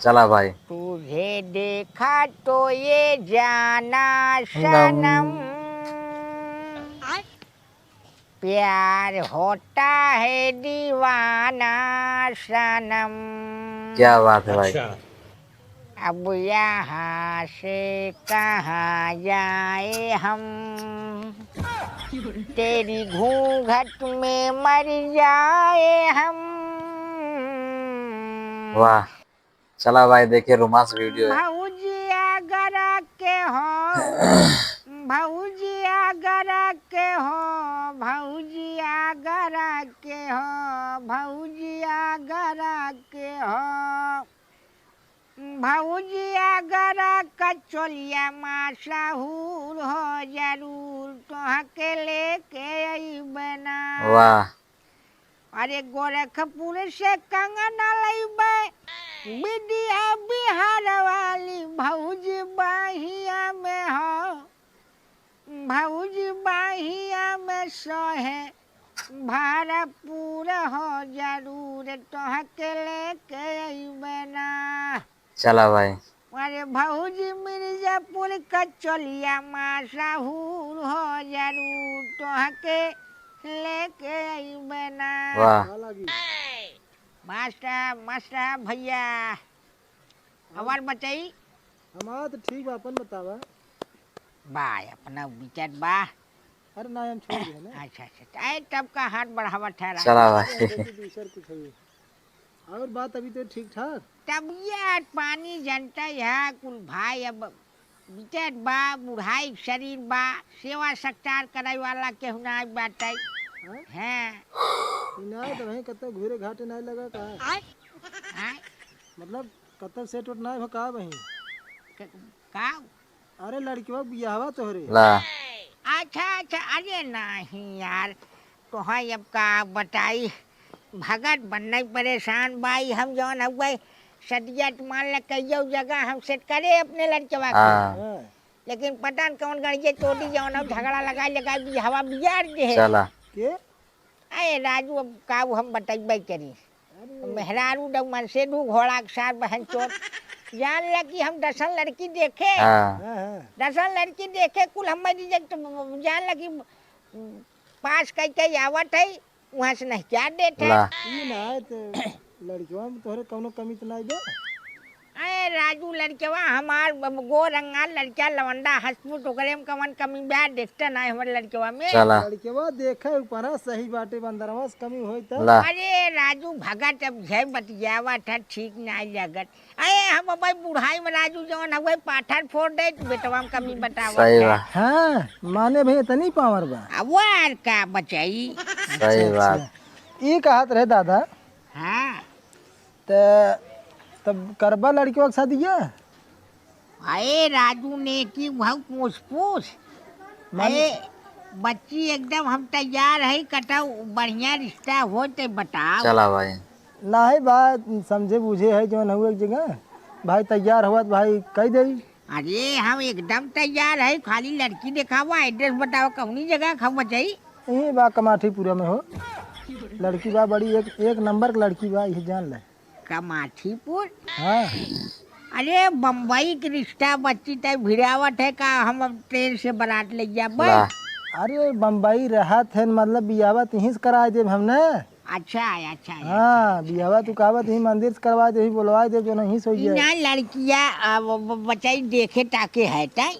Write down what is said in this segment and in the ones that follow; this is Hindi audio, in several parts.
चला भाई। तुझे देखा तो ये जाना नम। सनम, प्यार होता है दीवाना सनम। क्या बात है भाई। अब यहाँ से कहाँ जाए हम, तेरी घूंघट में मर जाए हम। वाह। चला भाई, देखिए रोमांस वीडियो है। भौजिया गरा के हो, भौजिया गरा के हो, भौजिया गरा के हो, भौजिया गरा के हो। भौजिया गरा कचौलिया माशाहूर हो जरूर, तोहके लेके अइबना। वाह। अरे गोरखपुर से कंगना लइबे, बिटिया बिहार वाली भौजी बाहिया में हो, भौजी बाहिया में सोहे भारपूर हो जरूर, तोहके लेके अइबना। चला भाई। अरे भौजी मिर्जापुर कचौलिया माशाहूर हो जरूर, तोहके लेके अइबना। वाह। मास्टर मास्टर भैया, हमार बताई। हमारा तो ठीक बा, अपन बतावा। बा अपना विचार बा। अरे ना हम छोड़ दे ना। अच्छा अच्छा, आए तब का हाथ बढ़ावा ठहरा। चला भाई। दूसर कुछ है और बात अभी तो ठीक ठाक। तबियत पानी जनता है कुल भाई, अब विचार बा, बुढ़ाई शरीर बा, सेवा सत्कार करे वाला केहू ना बाटे हैं। नहीं तो वहीं कतौ घूरे घाटे नहीं लगा का, हैं? मतलब कतौ सेट उठ नहीं हो का वहीं। का? अरे लड़कियों बियाहवा तोहरे। ला। अच्छा अच्छा, अरे नहीं यार, तो है अब का बताई, भगत बनने परेशान बाई हम जौन हुए सदियत मान ल कईयो जगह हम सेट करे अपने लड़कवा के, हाँ। लेकिन पता न कौन गड़िए तोड़ी जौन अब झगड़ा लगा भी हवा बिगाड़ दे है। चला। के अरे राजू अब का हम बतैबे करी, मेहरारू डग मन से दू घोड़ा के साथ बहन चोट जान ल कि हम 10 लड़की देखे, हाँ। हां हां 10 लड़की देखे कुल हम रिजेक्ट जान ल कि पास कई कई आवत है वहाँ से नहीं क्या देते। ला। ई ना तो लड़कियों में तोहरे कौनो कमी तो नहीं बे। अरे राजू लड़केवा हमार गो रंगा लड़का लवंडा हसपुट ओकरे में कवन कमी बा, देखते ना हमारे लड़केवा में। चला। लड़कियों देखे ऊपर सही बाटे, बंदरवा से कमी होई त। ला। अरे राजू भगत अब जय बतियावा था ठीक नहीं लगत। अरे हम भाई बुढ़ाई में राजू जवन हुए पाठर फोड़ दे तो बेटवा में कमी बतावा। सही बात। हां माने भई इतनी पावर बा। अब यार का बचाई। सही बात। ई कहत रहे दादा हाँ त तब करबा लड़कियों के शादिया। अरे राजू ने की भाव पूछ पूछ, अरे बच्ची एकदम हम तैयार है, कटा बढ़िया रिश्ता हो तो बताओ। चला भाई। नहीं बात समझे बुझे है जो हुए एक जगह भाई तैयार हुआ तो भाई कह दे। अरे हम एकदम तैयार है, खाली लड़की दिखावा, एड्रेस बताओ कौनी जगह खा बचाई। यही बा कमाठीपुरा में हो, लड़की बा बड़ी एक नंबर की लड़की बा, ये जान ले। कमाठीपुर? हाँ अरे बम्बई के रिश्ता बच्ची तय भिड़ावट है का, हम अब ट्रेन से बारात ले जा ला। अरे बम्बई रहा थे मतलब बियावत यहीं से करा दे हमने। अच्छा अच्छा। हाँ बियावा तू कहवत यहीं मंदिर से करवा दे, बोलवा दे जो नहीं सो जाए। ना लड़किया बचाई देखे ताके है तय।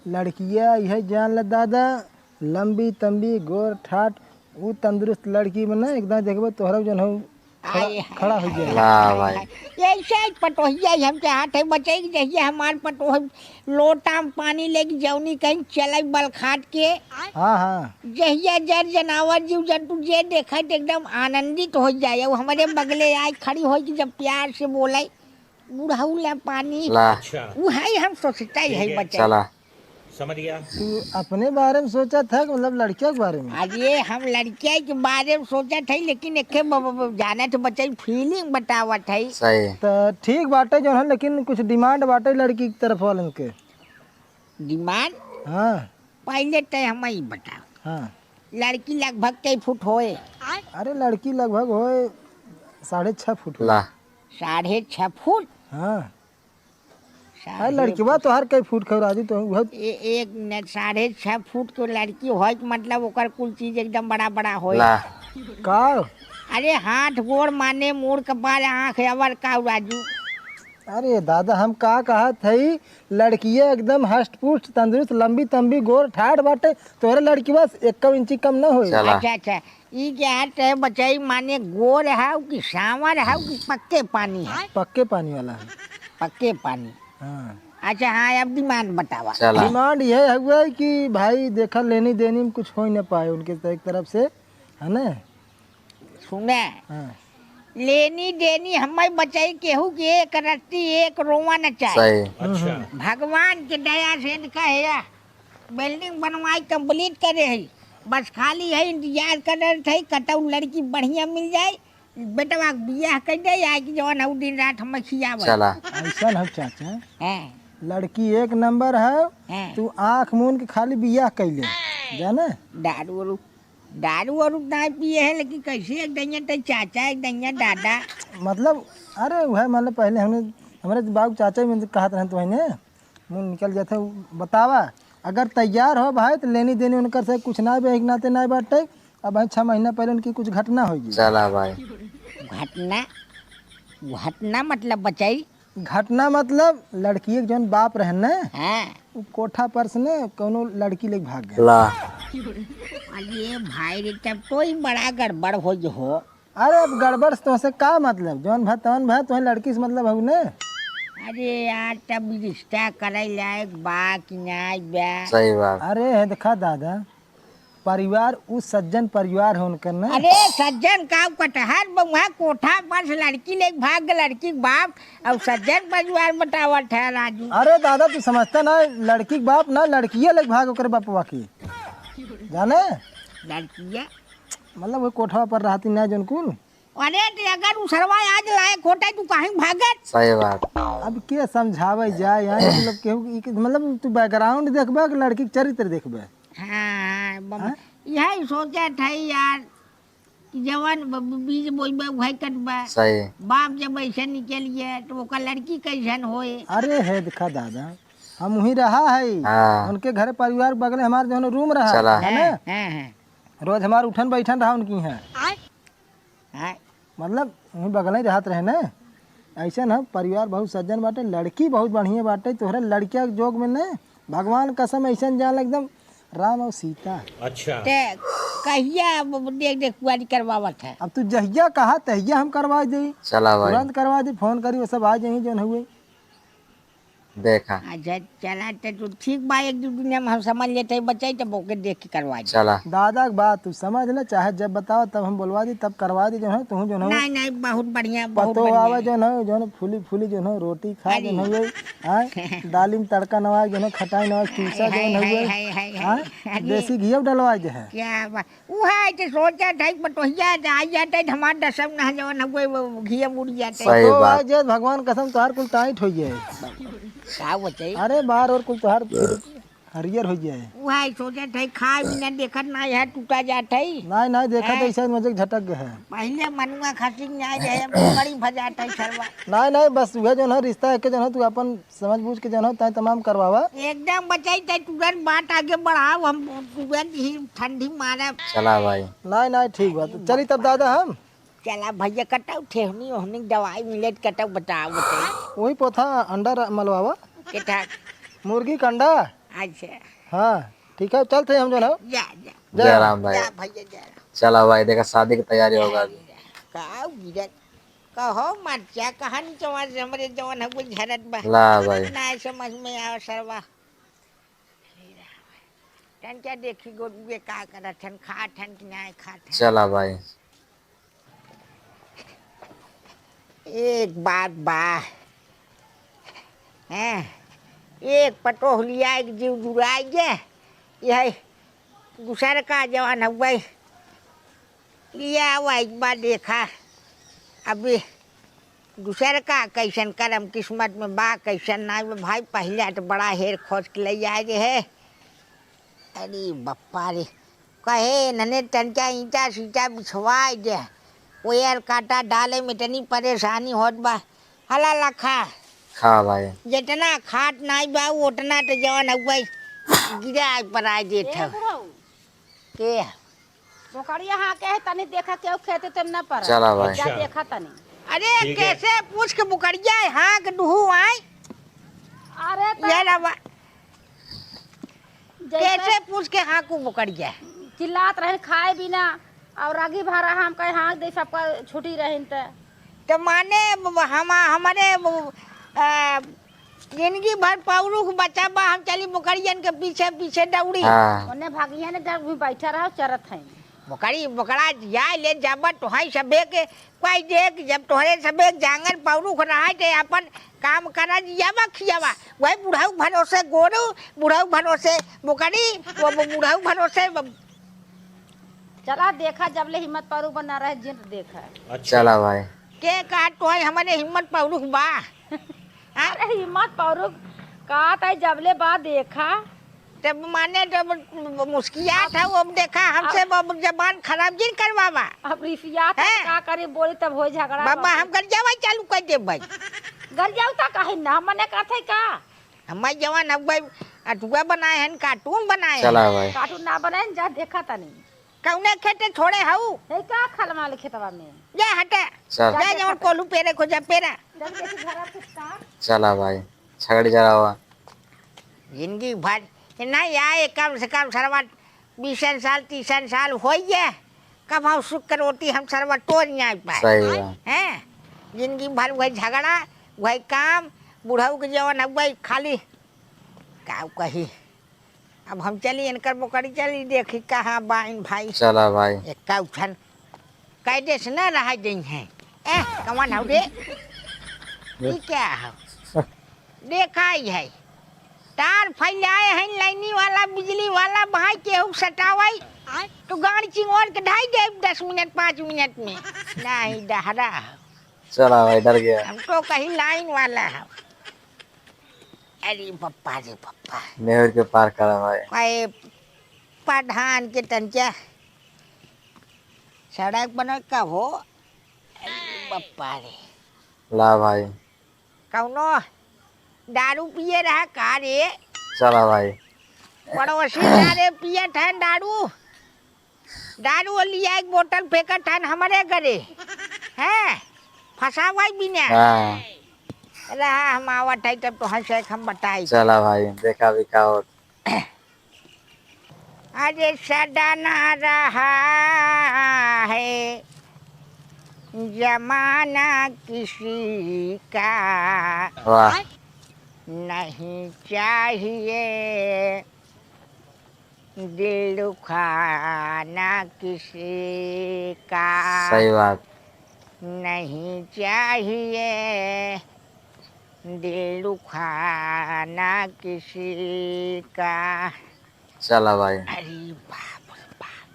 लड़किया यह जान ले दादा, लंबी तंबी गोर ठाट वो तंदुरुस्त लड़की में ना एकदम देखबो तोहरा जो हो खड़ा हो जाए। ला भाई। ऐसे पटोहिया हम चाहते है बचाई जैसे हमार पटोह लोटा में पानी लेके जौनी कहीं चले बल खाट के। हाँ हाँ जहिया जर जनावर जीव जंतु जे देखा एकदम आनंदित हो जाए, वो हमारे बगले आए खड़ी हो कि जब प्यार से बोले बुढ़ाऊ ला पानी। ला। वो है हम सोचता ही है बच्चा। चला। समझ गया। तू अपने बारे में सोचा था कि मतलब लड़कियों के बारे में। अरे हम लड़किया के बारे में सोचा था, लेकिन एक जाना तो बच्चा फीलिंग बतावत है। सही। तो ठीक बाटे जो है, लेकिन कुछ डिमांड बाटे लड़की की तरफ वालन के। डिमांड? हाँ पहले तो हम ही बताओ, हाँ लड़की लगभग कई फुट होए? अरे लड़की लगभग होए 6.5 फुट होई। ला 6.5 फुट। हाँ साढ़े अरे लड़कीवा तोहार कई फुट खबर राजू तो बहुत 6.5 फुट के लड़की हो मतलब ओकर कुल चीज एकदम बड़ा बड़ा हो। ला का अरे हाथ गोड़ माने मुड़ कपाल आँख अवर का राजू। अरे दादा हम का कहा थई लड़किया एकदम हष्ट पुष्ट तंदुरुस्त लंबी तंबी गोर ठाठ बाटे तोहरे लड़कीवा 1 इंची कम न होई। चला अच्छा ई क्या है बचाई माने गोर है कि सांवर है कि पक्के पानी है? पक्के पानी वाला है। पक्के पानी। हाँ अच्छा हाँ अब डिमांड बतावा। चला डिमांड यह हुआ कि भाई देखा लेनी देनी में कुछ हो ही न पाए उनके एक तरफ से है ना। सुने हाँ लेनी देनी हमें बचाई केहू के एक रत्ती एक रोवा न चाहे। सही भगवान के दया से इनका है बिल्डिंग बनवाई कंप्लीट करे है बस खाली है इंतजार कर रहे थे कतऊ लड़की बढ़िया मिल जाए बेटवा बियाह कर दे कि जवन हऊ दिन रात हम खियावे। चला ऐसा है चाचा हैं लड़की 1 नंबर है हैं तू आँख मून के खाली बियाह कैले जाना। दारू वारू ना पिए है लेकिन कैसे एक दैया तो चाचा एक दैया दादा। मतलब अरे वह मतलब पहले हमने हमारे बाबू चाचा में कहते रहे तो वही मुँह निकल जाते बतावा अगर तैयार हो भाई तो लेनी देनी उनकर से कुछ ना भी नाते ना बाटे। अब भाई 6 महीना पहले उनकी कुछ घटना होगी। चला भाई घटना घटना मतलब बचाई घटना मतलब लड़की के जौन बाप रहे न हाँ। उ कोठा पर से न कोनो लड़की लेके भाग गए। ला अरे भाई रे तब तो ही बड़ा गड़बड़ हो। अरे अब गड़बड़ से तुमसे का मतलब जौन भाई तवन भाई तुम्हें लड़की से मतलब हो न। अरे यार तब रिश्ता करे लायक बा कि नहीं बा। सही बात अरे है देखा दादा परिवार उस सज्जन परिवार है उनकर न। अरे सज्जन का कटहर बउहा कोठा पर से लड़की ले भाग गए लड़की के बाप अब सज्जन परिवार बतावत है राजू। अरे दादा तू समझता ना लड़की के बाप ना लड़किया लेके भाग ओकर बापवा की जाने लड़किया मतलब वो कोठवा पर रहती ना जौन कुल। अरे तो अगर उसरवा आज लाए खोटा तू कहीं भागत। सही बात अब के समझावे जाए यहाँ मतलब केहू मतलब तू बैकग्राउंड देखबे कि लड़की के चरित्र देखबे। हाँ यही सोचा था यार कि जवन बीज बोइबे वही कटबे सही बाप जब ऐसे निकलिए तो ओकर लड़की कैसन होए। अरे है देखा दादा हम वहीं रहा है हाँ उनके घर परिवार बगल हमारे जो रूम रहा चला है ना रोज हमारे उठन बैठन रहा उनकी है मतलब वहीं बगल ही रहत रहे ना। ऐसा ना परिवार बहुत सज्जन बाटे लड़की बहुत बढ़िया बाटे तोहरा लड़किया के जोग में न भगवान कसम ऐसा जान एकदम राम और सीता। अच्छा कहिया देख देख कुआरी करवावत है। अब तू जहिया कहा तहिया हम करवा दे चला भाई तुरंत करवा दे फोन करी वो सब आ जाए जो हुए देखा अच्छा चला तो ठीक बा एक दो दुनिया में हम समझ लेते बच्चे तब ओके देख के करवा दे। चला दादा की बात तू समझ ले चाहे जब बताओ तब हम बोलवा दी तब करवा दी जो है तू जो है नहीं नहीं बहुत बढ़िया बहुत पतो बढ़िया। आवे जो है फूली फूली जो है रोटी खा जो है हां दाली में तड़का नवा जो है खटाई नवा चूसा जो है हां देसी घी डलवा जो है क्या बात वो है तो सोचा था बटोहिया आ जाते हमार दसम ना जो न कोई घी मुड़ जाते सही तो बात आज भगवान कसम तोहार कुल टाइट हो जाए। का बचे अरे बाहर और कुल तोहार हरियर हो जाए। वो है सोचा था खाए बिना देखत ना है टूटा जाता है नहीं देखा तो ऐसा मजे झटक गए है पहले मनुआ खासी में आ जाए बड़ी भजाता है सरवा। नहीं बस वह जो है रिश्ता है के जो है तू अपन समझ बूझ के जो है तय तमाम करवावा एकदम बचाई थे तुरंत बात आगे बढ़ाओ हम तुरंत ही ठंडी मारा। चला भाई नहीं ठीक बात चली तब दादा हम चला भैया कटाऊ ठेहनी ओहनी दवाई मिले कटाऊ बताओ बताई वही पोथा अंडा मलवावा के था मुर्गी का अंडा। अच्छा हाँ ठीक है चलते हम जो है जा जय राम भाई जा भैया जा चला भाई देखा शादी की तैयारी होगा अभी का गिरत कहो मर्चा कहानी चवन हमरे जवन है कोई झरत बा ला भाई ना समझ में आवे सरवा टन क्या देखी गोरुए का करत ठन खा ठन कि ना खा ठन। चला भाई एक बात बा हैं एक पटोह लिया एक जीव जुड़ाई गे यह दूसर का जवान हुआ लिया हुआ एक बार देखा अभी दूसर का कैसन करम किस्मत में बा कैसन ना में भाई पहले तो बड़ा हेर खोज के ले आए गे है। अरे बप्पा रे कहे नने टनका ईंटा सीटा बिछवाए दे वो यार काटा डाले में इतनी परेशानी होत बा। हला लखा खा भाई। जितना खाट नाई बा उतना तो जवन हुई गिरा पर आ देत है के बोकड़िया हाँ के है तनी देखा केहू खेते तुम ना पर चला भाई। जा देखा तनी। अरे कैसे पूछ के बुकड़िया हाँ के डूहू आए अरे ये रवा जैसे कैसे पूछ के हाँ को बुकड़िया चिल्लात रहे खाए बिना और आगे भरा हम कहे हाँ दे सबका छुट्टी रही तो माने हम हमारे जिंदगी भर पौरुख बचा बा हम चली बुकड़ियन के पीछे पीछे दौड़ी हाँ उन्हें भागिया ने जब भी बैठा रहा चरत है बुकड़ी बुकड़ा जाए ले जाबा तोहाई सबे के कोई देख जब तोहरे सबे जांगर पौरुख रहा थे अपन काम करा जावा खियावा वही बुढ़ाऊ भरोसे गोरू बुढ़ाऊ भरोसे बुकड़ी वो बुढ़ाऊ भरोसे चला देखा जब ले हिम्मत पारू बना रहे जिन देखा चला भाई। के कहा तोहाई हमारे हिम्मत पौरुख बा अरे हिम्मत पारू कहा था जब ले बा देखा तब माने जब मुस्किया था वो देखा हमसे जबान खराब जिन करवावा अब रिसिया का करे बोली तब हो झगड़ा बाबा हम कर जावा चालू कर दे भाई घर जाऊ ता कहे ना मने कहते का हमारे जवान अब भाई अटुआ बनाए हैं कार्टून बनाए हैं चला भाई। कार्टून ना बनाए जा देखा तनी कौने खेते छोड़े हऊ है का खलमा ले खेतवा में जा हटे चल जा जवन कोलू पेरे को जा पेरा जब देखी घर के का चला भाई। छगड़ी जरा हुआ जिंदगी भर नहीं आए कम से कम सरवा 20 साल 30 साल हो गए कब हम सुख कर रोटी हम सरवा तोड़ नहीं आ पाए सही बात। हैं जिंदगी भर वही झगड़ा वही काम बुढ़ाऊ के जवन अब वही खाली का कही अब हम चली इनकर बोकड़ी चली देखी कहाँ बाइन भाई चला भाई। एक का उठन कैदे से न रह गई है ए कौन हो रे ये क्या हो देखा ही है तार फैलाए हैं लाइनी वाला बिजली वाला भाई केहू सटावाई तो गाड़ी चिंगोर के ढाई दे 10 मिनट 5 मिनट में नहीं डहरा चला भाई डर गया। हम तो कहीं लाइन वाला है अरे पप्पा रे पप्पा नेहर के पार करा भाई। भाई प्रधान के तंचा सड़क बना का हो पप्पा रे ला भाई। कौनो दारू पिए रहा का रे चला भाई। पड़ोसी रे पिए ठन दारू लिया एक बोतल फेंका ठन हमारे घरे हैं फंसावाई बिना हाँ रहा हम आवत है तब तो हंसे हम बताई चला भाई। देखा भी का हो अरे सदा ना रहा है जमाना किसी का वाह नहीं चाहिए दिल दुखाना किसी का सही बात। नहीं चाहिए दिल दुखाना किसी का चला भाई। अरे बाप रे बाप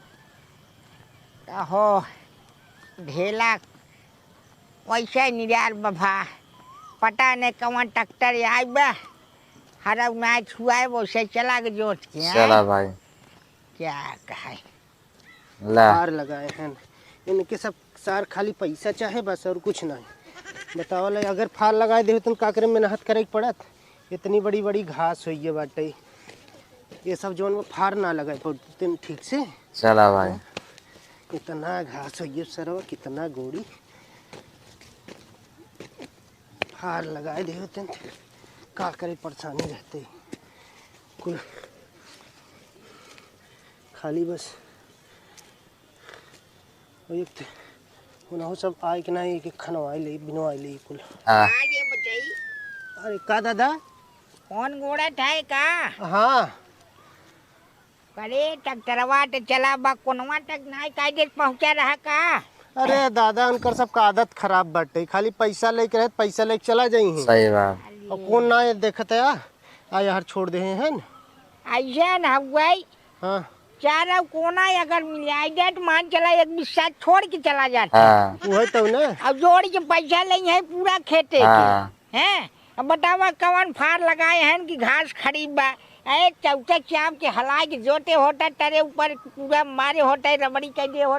कहो ढेला वैसे निरार बभा पता नहीं कौन ट्रैक्टर आए बा हरा मैच हुआ है वैसे चला के जोत के चला भाई। क्या कहे ला फार लगाए हैं इनके सब सार खाली पैसा चाहे बस और कुछ नहीं बताओ ले अगर फार लगाए दे तो का करे मेहनत करे के पड़त इतनी बड़ी बड़ी घास हुई है बाटे ये सब जोन में फार ना लगाए पड़ते ठीक से। चला भाई। कितना घास हुई है सरवा कितना गोड़ी फार लगाए दे होते का करे परेशानी रहते कुल खाली बस एक उन्हों सब आए कि नहीं एक खनवाई ले बिनवाई ले कुल। हाँ ये बताई अरे का दादा कौन घोड़ा था का हाँ अरे ट्रैक्टरवा तो चला बा कोनवा तक नहीं कायदे पहुंचा रहा का अरे दादा उनकर सबका आदत खराब बाटे खाली पैसा लेके रहे पैसा लेके चला जाई हैं सही बात। और कौन ना ये देखत है आ यार छोड़ दे हैं ऐसा न हुआ हाँ चारों कोना अगर मिल जाए तो मान चला एक बिस्सा छोड़ के चला जाता हाँ वो है तो ना अब जोड़ के पैसा नहीं है पूरा खेते हाँ के हैं अब बतावा कौन फार लगाए हैं कि घास खरीद बा ए चौथा चाम के हला के जोते होता तरे ऊपर पूरा मारे होता है रबड़ी कर दे हो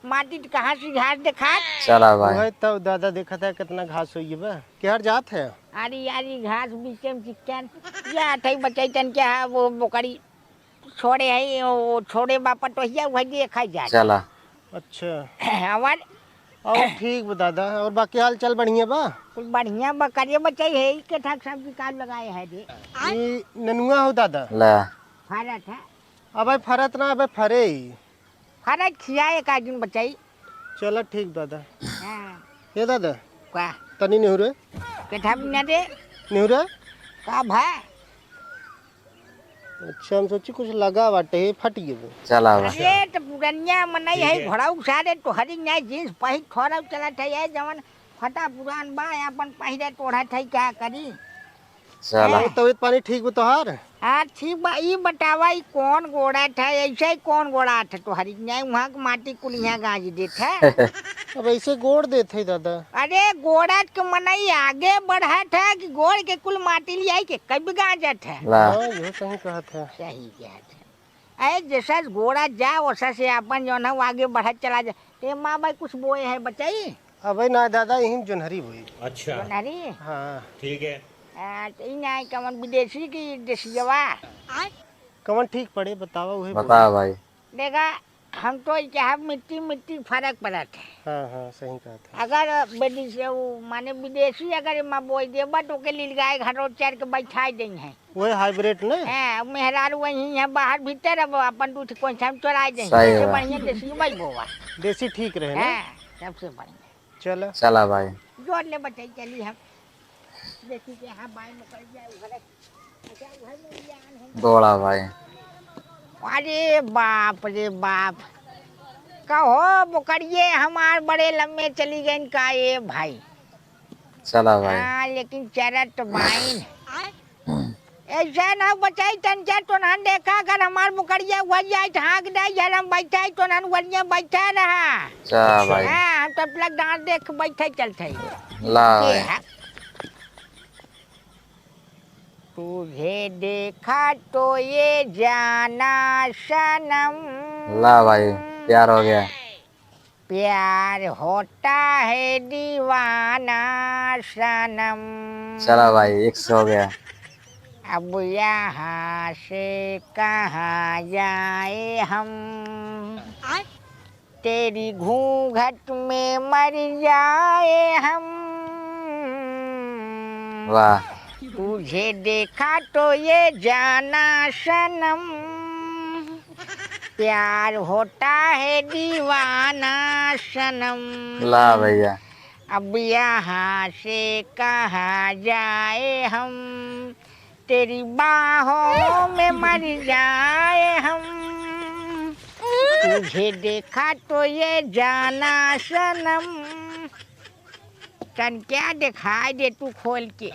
माटी तो कहाँ से घास देखा। चला भाई। वही तब दादा देखा था कितना घास हुई है बा क्या जात है। अरे यारी घास बीचे में चिकन या ठई बचाई तन क्या है वो बोकड़ी छोड़े है वो छोड़े बापा तो हिया वही देखा जा। चला। अच्छा हमार और ठीक बा दादा और बाकी हाल चाल बढ़िया बा। कुछ बढ़िया बकरिया बचाई है के ठाक सब्जी काट लगाए है रे। ये ननुआ हो दादा। ले। फरत है अबे फरत ना अबे फरे ही। फरत खियाए का दिन बचाई। चलो ठीक दादा। हाँ ये दादा का तनी नेहुरे के ठाक न दे नेहुरे। का भाई। अच्छा हम सोची कुछ लगा बाटे फट गए वो। चला भाई। अरे तो पुरनिया मनाई है घोड़ाऊ सारे तो हरी न्याय जींस पही थोड़ा चला था ये जवन फटा पुरान बा अपन पहिरे तोड़ा था क्या करी। चला। तबीयत पानी ठीक बा तोहार। हाँ ठीक बा ई बतावा ई कौन गोड़ा था ऐसे ही कौन गोड़ा था तो हरी न्याय वहाँ के माटी कुलिया गाज दे था। अब ऐसे गोड़ देते दादा। अरे अरे गोड़ा के मनाई आगे बढ़ा था कि गोड़ के कुल माटी लिया के कब गाजत है। ला। हाँ ये सही कहा था। सही क्या था अरे जैसा गोड़ा जा वैसा से अपन जो है वो आगे बढ़ा चला जा। ते माँ भाई कुछ बोए है बचाई अबे ना दादा यही जोनहरी हुई। अच्छा नरी हाँ ठीक है। तो ई ना कमन विदेशी की देसियवा कमन ठीक पड़े बतावा वही बता भाई। देखा हम तो चाहे मिट्टी मिट्टी फर्क पड़ा था। हाँ हाँ सही कहा था। अगर विदेशी माने विदेशी अगर माँ बोल देबा तो के लिए गाय घरों चार के बैठा देंगे हैं। वही हाइब्रिड ने। हाँ मेहरार वही है बाहर भीतर अब अपन दूध कौन सा चुरा देंगे सही सबसे बात। बढ़िया देसी भाई बोवा। देसी ठीक रहे ना। हाँ सबसे बढ़िया चलो चला भाई। जोड़ ले बचाई चली हम देखी के हाँ बाई में कर जाए घर अच्छा घर में भी आन है। दौड़ा भाई। अरे बाप रे बाप कहो बुकड़िए हमार बड़े लम्बे चली गए का ये भाई। चला भाई। हाँ लेकिन चरत बाइन ऐसा ना बचाई तन क्या तो ना देखा अगर हमार बुकड़िया हुआ जाए हाँक दे यार हम बैठा तो ना वरिया बैठा रहा। चला भाई। हाँ हम तब लग डांट देख बैठे चलते ला भाई। तुझे देखा तो ये जाना सनम। ला भाई प्यार हो गया। प्यार होता है दीवाना सनम। चला भाई 100 हो गया। अब यहाँ से कहाँ जाए हम तेरी घूंघट में मर जाए हम। वाह। तुझे देखा तो ये जाना सनम प्यार होता है दीवाना सनम। ला भैया। अब यहाँ से कहाँ जाए हम तेरी बाहों में मर जाए हम। तुझे देखा तो ये जाना सनम। तन क्या दिखाई दे तू खोल के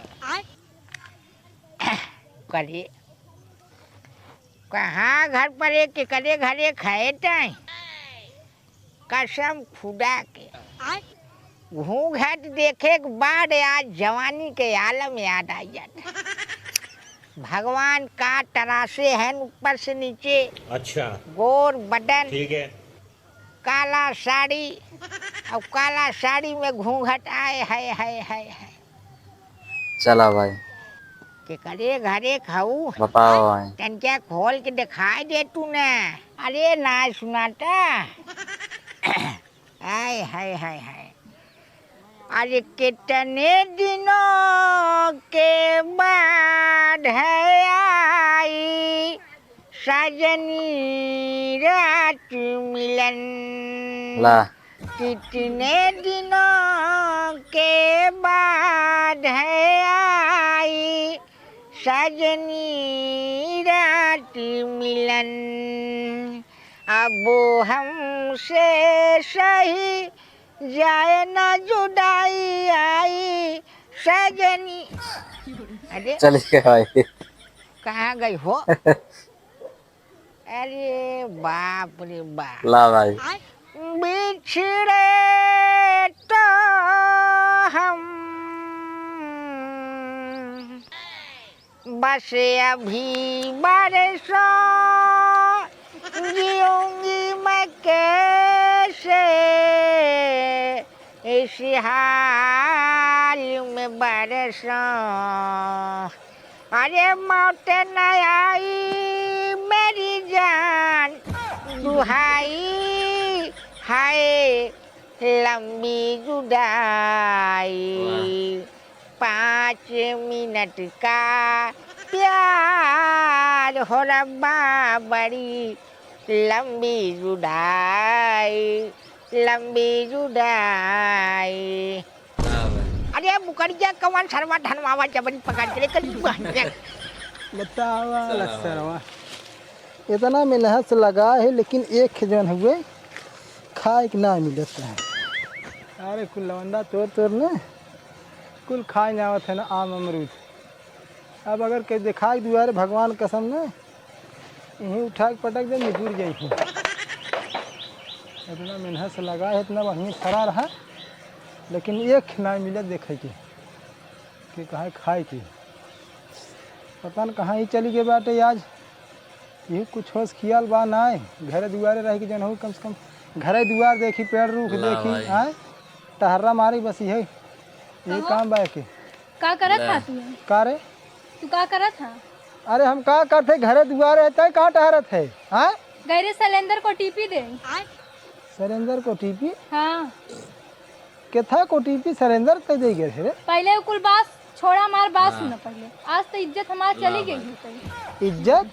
करे कहाँ घर पर एक करे घरे खाए टाई कसम खुदा के घूंघट देखे के बाद आज जवानी के आलम याद आ जाता। भगवान का तरासे हैं ऊपर से नीचे। अच्छा गोर बदन ठीक है। काला साड़ी और काला साड़ी में घूंघट आए है। चला भाई। के करे घरे खाऊ बताओ भाई। तन क्या खोल के दिखाई दे तू ना। अरे ना सुनाता हाय हाय हाय हाय। अरे कितने दिनों के बाद है आई सजनी रात मिलन। ला। कितने दिनों के बाद है आई सजनी रात मिलन। अब हमसे सही जाए ना जुदाई आई सजनी। अरे चलिए भाई। कहाँ गई हो। अरे बाप रे बाप। ला भाई। बिछड़े तो हम बस अभी बरसों जीऊंगी मैं कैसे हाल में बरसों, अरे मौत न आई मेरी जान, दुहाई हाय लंबी जुदाई, 5 मिनट का प्यार हो रब्बा, बड़ी लंबी जुदाई, लंबी जुदाई। अरे मुकरिया कौन सरवा धनवावा जबरी पकड़ के लेकर बतावा सरवा इतना मेहनत से लगा है लेकिन एक जन हुए खाए के ना मिलत है। अरे कुल लवंडा तोड़ तोड़ ने कुल खाए जावत है ना आम अमरूद। अब अगर कहीं देखा दुआरे भगवान कसम ने यहीं उठा के पटक दे निपुर जाई। इतना मेहनत से लगा है इतना बढ़िया फरा रहा लेकिन एक ना मिलत देखे कि कहाँ खाए की पता न कहाँ ही चली गई बाटे। आज यही कुछ होश खियाल बा ना घरे दुआरे रह के जन हो कम से कम घरे दुआर देखी पेड़ रूख देखी आए टहर्रा मारी बस यही काम बा के का करत था तू? का रे तू का करत था? अरे हम का करते घरे दुआरे रहते कहाँ टहरत है हाँ गैरे सिलेंडर को टीपी दे। सरेंदर को टीपी हाँ के था को टीपी सरेंदर कह दे गए थे पहले कुल बात छोड़ा हमार बात सुना पहले। आज तो इज्जत हमार चली गई है कहीं। इज्जत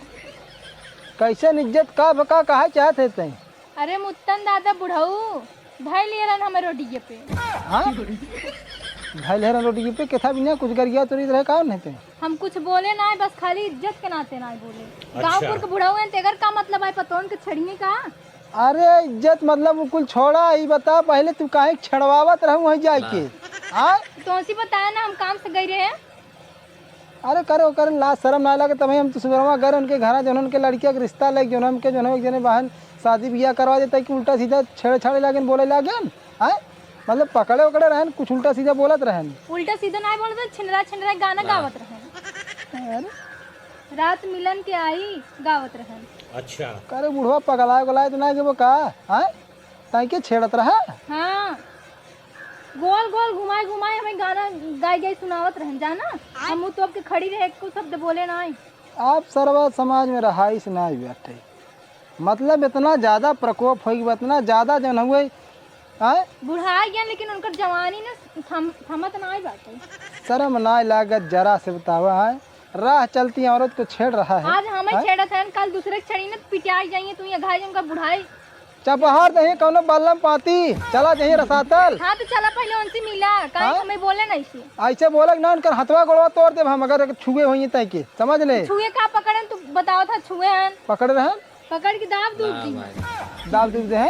कैसे इज्जत का बका कहा चाहते थे? अरे मुत्तन दादा बुढ़ऊ भाई लियलन हमें रोटिये पे। हाँ भाई लहरा रोटी पे केथा बिना कुछ कर गया तो रहे कौन है हम कुछ बोले ना बस खाली इज्जत के नाते ना बोले। गांवपुर के बुढ़ऊ हैं तेगर का मतलब है पतोन के छड़िए का? अरे इज्जत मतलब कुल छोड़ा ही बता पहले तू काहे छड़वावत रहूं वहीं जाके हाँ तो ऐसी बताया ना हम काम से गए रहे। अरे करो कर लाज शर्म ना लगे तभी हम तो सुबह गए उनके घर जो उनके लड़किया के रिश्ता लग जो हमके जो एक जने बहन शादी ब्याह करवा देता कि उल्टा सीधा छेड़छाड़ी लागे बोले लागे हाँ मतलब पकड़े उकड़े रहन कुछ उल्टा सीधा बोलत रहन। उल्टा सीधा ना बोलते छिनरा छिनरा गाना गावत रहे। रात मिलन के आई गावत रहन। अच्छा करे बुढ़वा पगलाए गलाए तो ना के वो का हाँ ताई के छेड़त रहा। हाँ गोल गोल घुमाए घुमाए हमें गाना गाय गाय सुनावत रहन जाना। हम तो आपके खड़ी रहे कुछ शब्द बोले ना। आप सर्वा समाज में रहाइश ना बैठे मतलब इतना ज़्यादा प्रकोप हो इतना ज़्यादा जन हुए बुढ़ा गया लेकिन उनकर जवानी ने थमत ना आई बात। शर्म ना लागत जरा से बतावा है राह चलती औरत को छेड़ रहा है। आज हमें छेड़त है कल दूसरे छड़ी ने पिटाई जाइए तू ये घाई उनका बुढ़ाई चपहार दही कौनो बल्लम पाती चला जही रसातल। हाँ तो चला पहले उनसे मिला कहीं हमें बोले नहीं से ऐसे बोले ना उनकर हथवा गोड़वा तोड़ दे हम अगर छुए हुई तय के समझ ले। छुए का पकड़न तू बताओ था छुए हैं पकड़ रहे पकड़ के दाब दूब दी दाब दूब दे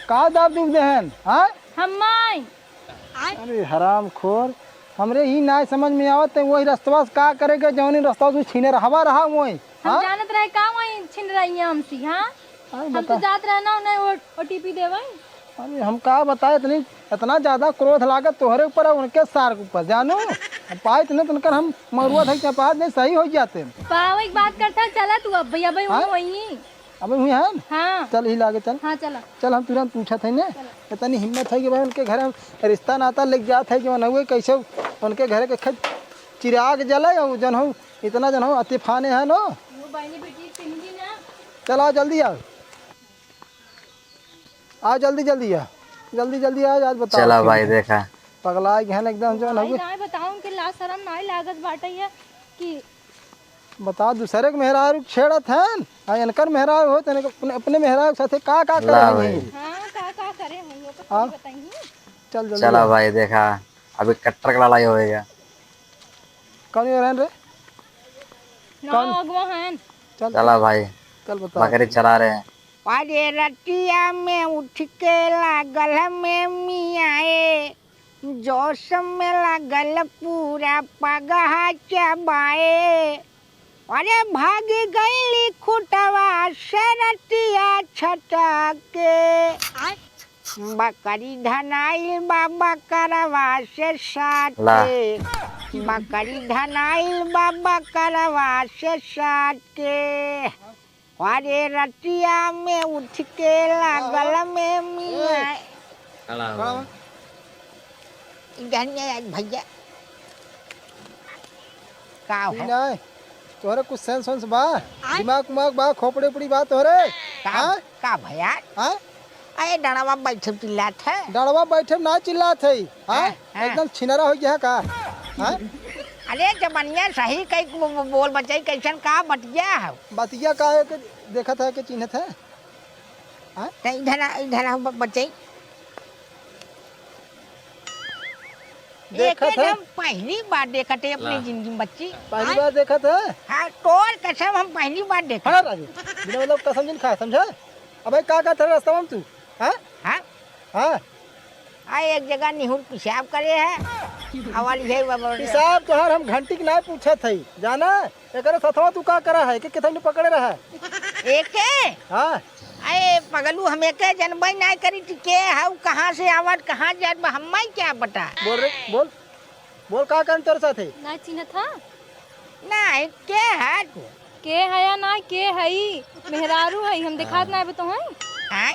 का दाब दूब दे हाँ हम अरे हराम खोर हमरे ही ना समझ में आवत है वही रस्तवा से का करेगा जौनी रस्ता से छीने रहवा रहा वही हम जानत रहे का वही छिन रही है हमसे। हाँ हम तो जात रहना उन्हें ओटीपी देवाई। अरे हम का बताए इतना ज्यादा क्रोध लागत तोहरे ऊपर उनके सार के ऊपर जानू पाए इतने तुनकर हम मरुआ थे चपात नहीं सही हो जाते पाव एक बात करता चला तू अब भैया भाई वही अब हुई है हाँ चल ही लागे चल हाँ चला चल हम तुरंत पूछा थे ना इतनी हिम्मत है कि भाई उनके घर रिश्ता नाता लग जाता है कि मन हुए कैसे उनके घर के खत चिराग जले और जन हो इतना जन हो अतिफाने है नो चल आओ जल्दी आओ आ जल्दी जल्दी आ जल्दी जल्दी आ आज बता चला भाई देखा पगला गहन एकदम जो ना बताऊं कि ला शर्म ना लागत बाटे है कि बता दूसरे के मेहरारू छेड़त हैं आ इनकर मेहरारू हो तने अपने मेहरारू साथे का करे हैं। हां का करे हैं वो तो बताइए। चल जल्दी चला भाई देखा अभी कट्टर का लड़ाई होएगा। कौन रहन रे ना अगवा हैं चल चला भाई चल बता बकरी चला रहे हैं। अरे रतिया में उठ के लागल में मियाए जोश में लागल पूरा पगहा चबाए। अरे भाग गईली खुटवा से रतिया छटा के बकरी धनाइल बाबा करवा से साटे बकरी धनाइल बाबा करवा से साटे। अरे रतिया में उठ के लागल में मियाँ इधर नहीं आज भैया का ई हो नहीं तोहरे कुछ सेंस वेंस बा दिमाग उमाग बा खोपड़ी उपड़ी बा तोहरे हाँ का भैया हाँ अरे डरावा बैठे चिल्लात है डड़वा बैठे ना चिल्लात है हाँ हाँ। एकदम छिनरा हो गया का हाँ अरे जबनिया सही कई बोल बचाई कैसन का बटिया है बतिया का है कि देखत है कि चिन्हत है तो इधर बचाई देखत है हम पहली बार देखते हैं अपनी जिंदगी में बच्ची पहली बार देखत है हाँ तोर कसम हम पहली बार देखा हाँ राजू बिना मतलब कसम जिन खा समझा अबे का था रास्ता में तू हाँ हाँ हाँ आए एक जगह निहुर पेशाब करे है हवाली है हिसाब तोहार हम घंटी के ना पूछत है जाना एकरे सथवा तू का करा है कि किथन पकड़े रहा है एक हाँ अरे पगलू हमें के जनबई नहीं करी थी के हाउ कहाँ से आवत कहाँ जात हम क्या बता बोल रे बोल बोल का कर तोर साथ है ना चिन्ह था नहीं के है तू के है या ना के हई मेहरारू है हम दिखात ना तो हैं हाँ?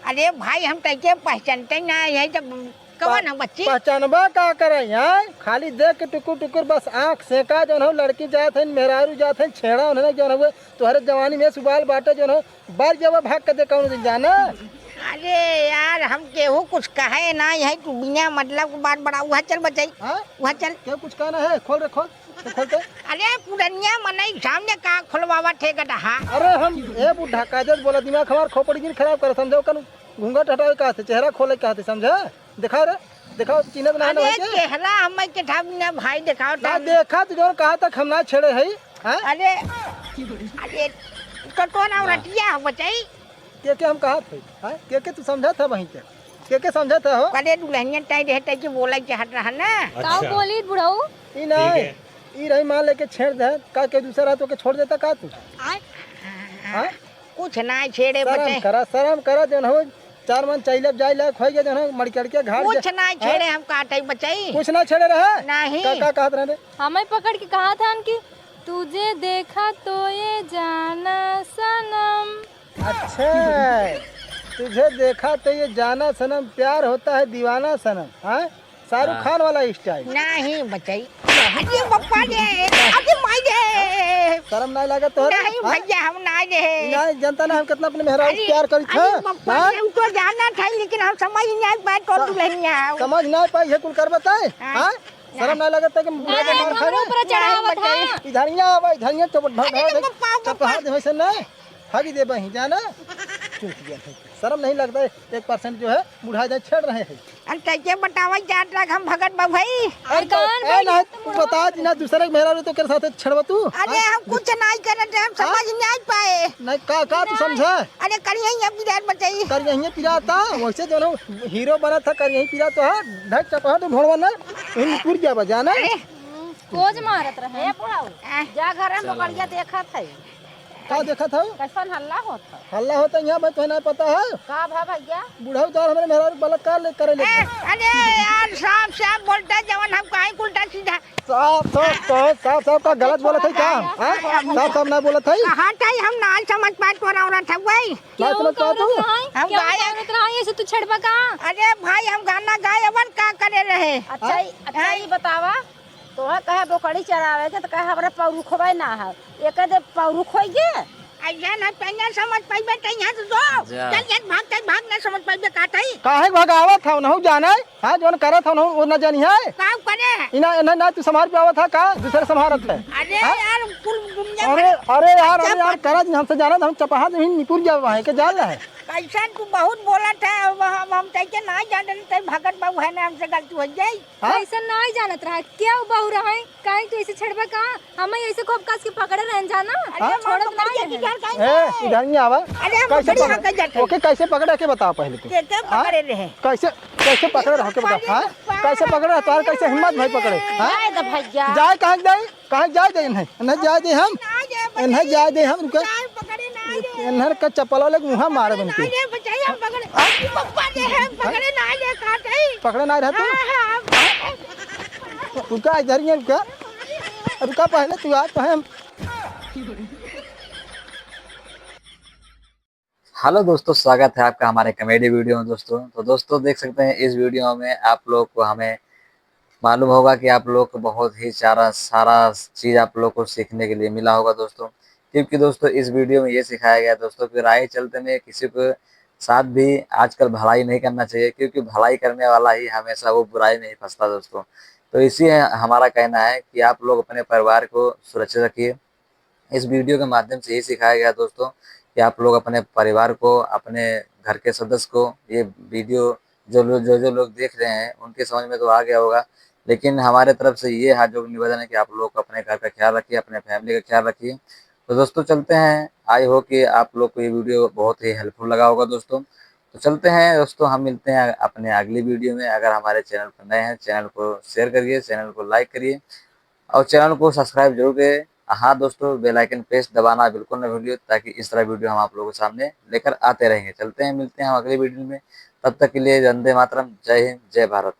अरे भाई हम तैके पहचानते नहीं है जब कौन है बच्ची पहचानबा का करे यहाँ खाली देख के टुकुर टुकुर बस आँख सेका जो है लड़की जात है मेहरारू जात है छेड़ा उन्होंने जो है तुहरे जवानी में सुबाल बाटे जो है बार जब भाग के देखा उन्हें जाना अरे यार हम केहू कुछ कहे ना है तू बिना मतलब की बात बड़ा वहाँ चल बचाई हाँ वहाँ चल क्या कुछ कहना है खोल रे खोल तो खोलते अरे पुरनिया मनई सामने का खुलवावा थे गधा अरे हम ए बुढ़ा काजल बोला दिमाग हमार खोपड़ी गिर खराब कर समझो कन घूंघट हटावे का से चेहरा खोले का से समझा दिखा रे दिखाओ चिन्ह बना अरे के चेहरा हमें के था बिना भाई दिखाओ ना देखा तू जो कहा तक हम ना छेड़े है हां अरे अरे तो ना रटिया बचाई के हम कहा थे हां के तू समझा था वहीं के समझा था हो अरे दुल्हनिया टाइट रहता कि बोला चाहत रहा ना का बोली बुढ़ाऊ ई नहीं ई रही मान लेके छेड़ दे का के दूसरा तो के छोड़ देता का तू हां कुछ ना छेड़े बचे शर्म करा जो हो चार मन चाहिए जाए लायक हो गया जो है मड़कड़ के घाट कुछ ना छेड़े हम काटे बचाई कुछ ना छेड़े रहे नहीं का कहत रहे हमें पकड़ के कहा था कि तुझे देखा तो ये जाना सनम अच्छा तुझे देखा तो ये जाना सनम प्यार होता है दीवाना सनम हाँ शाहरुख खान वाला स्टाइल नहीं बचाई अरे पप्पा दे अरे माई दे शर्म नहीं लगा तो नहीं भैया हम ना दे नहीं जनता ना हम कितना अपने मेहरारू से प्यार करी था पप्पा हमको जाना था लेकिन हम समझ नहीं पाए तो दुल्हनिया समझ ना पाई ये कुल कर बताए हाँ शर्म नहीं लगता कि बुढ़ा के मार खा ऊपर चढ़ावत है इधरिया आवा इधरिया तो चपहा दे वैसे ना भागी दे बही जाना चूक गया शर्म नहीं लगता है 1% जो है बुढ़ा जाए छेड़ रहे हैं कैसे बतावा जात रख हम भगत बा भाई ए ना तू बता ना दूसरे मेहरारू तो के साथ छेड़वा तू अरे हम कुछ नहीं करते हम समझ नहीं पाए नहीं का तू समझा अरे करिए अब गिरात बचाई कर यहीं पिराता वैसे जो हीरो बना था कर यहीं पिरा तो है ढक चपहा तो ढोड़वा ना इन पूर क्या बजाना कोज मारत रहे जा घर में पकड़िया देखा था का देखा था कैसन हल्ला होता हल्ला होता यहाँ भाई तो नहीं पता है का भा भैया बूढ़ा उतार हमारे मेहरारू बलात्कार ले करे ले अरे यार साफ साफ बोलता जवन हम काहे उल्टा सीधा साफ का गलत बोला था क्या साफ ना बोला था कहाँ था हम ना समझ पाए तो रहा था भाई ना समझ पा तू हम गाय ऐसे तू छड़बा का अरे भाई हम गाना गाए अपन का करे रहे अच्छा ये बतावा तो कहे बोकड़ी चरावे के तो कहे हमरा पौरू खोबाई ना है एक दे पौरू खोई गे ऐसा ना पहले समझ पाइबे तो यहाँ से जो चल भाग ना समझ पाइबे का थई काहे भगावा था ना जाना है हां जोन करा था ना वो ना जानी है काम करे इना ना तू संभाल पे आवा था का दूसरे संभालत है अरे यार कुल दुनिया अरे यार करा हमसे जाना हम चपहा नहीं निपुर जावा है के जान रहा है कैसा तू बहुत बोला था हम तैके ना जाने ते भगत बाबू है ना हमसे गलती हो जाई ऐसा नहीं जानत रहा क्या बहु रहा है काहे तू ऐसे छड़बा का हमें ऐसे खूब कस के पकड़े रहन जाना छोड़त नहीं ए इधर नहीं आवा अरे हम कैसे बड़ी हक जाते ओके कैसे पकड़ा के बता पहले तू के पकड़े रहे कैसे पकड़े रहो के बता हां कैसे पकड़े तार कैसे हिम्मत भाई पकड़े हां जाए द भैया जाए कहां जाए दे नहीं जाए दे हम नहीं जाए दे हम रुके पकड़े ना इन्हर का चप्पल वाले मुंह मारे बन के अरे बचाइए हम पकड़े पप्पा दे हम पकड़े ना ले काटे पकड़े ना रहते रुका इधर ही रुका पहले तू आ तो हम हेलो दोस्तों, स्वागत है आपका हमारे कॉमेडी वीडियो में। दोस्तों देख सकते हैं इस वीडियो में आप लोग को हमें मालूम होगा कि आप लोग को बहुत ही सारा चीज़ आप लोग को सीखने के लिए मिला होगा दोस्तों। क्योंकि दोस्तों इस वीडियो में ये सिखाया गया दोस्तों कि राह चलते में किसी को साथ भी आजकल भलाई नहीं करना चाहिए, क्योंकि भलाई करने वाला ही हमेशा वो बुराई में ही फंसता दोस्तों। तो इसी हमारा कहना है कि आप लोग अपने परिवार को सुरक्षित रखिए। इस वीडियो के माध्यम से यही सिखाया गया दोस्तों कि आप लोग अपने परिवार को, अपने घर के सदस्य को, ये वीडियो जो लोग देख रहे हैं उनके समझ में तो आ गया होगा, लेकिन हमारे तरफ से ये हाथ जोड़ निवेदन है कि आप लोग अपने घर का ख्याल रखिए, अपने फैमिली का ख्याल रखिए। तो दोस्तों चलते हैं, आई होप कि आप लोग को ये वीडियो बहुत ही हेल्पफुल लगा होगा दोस्तों। तो चलते हैं दोस्तों, हम मिलते हैं अपने अगली वीडियो में। अगर हमारे चैनल पर नए हैं, चैनल को शेयर करिए, चैनल को लाइक करिए और चैनल को सब्सक्राइब जरूर करें। हाँ दोस्तों, बेल आइकन प्रेस दबाना बिल्कुल न भूलिए, ताकि इस तरह वीडियो हम आप लोगों के सामने लेकर आते रहेंगे। चलते हैं, मिलते हैं हम अगली वीडियो में। तब तक के लिए वंदे मातरम, जय हिंद, जय भारत।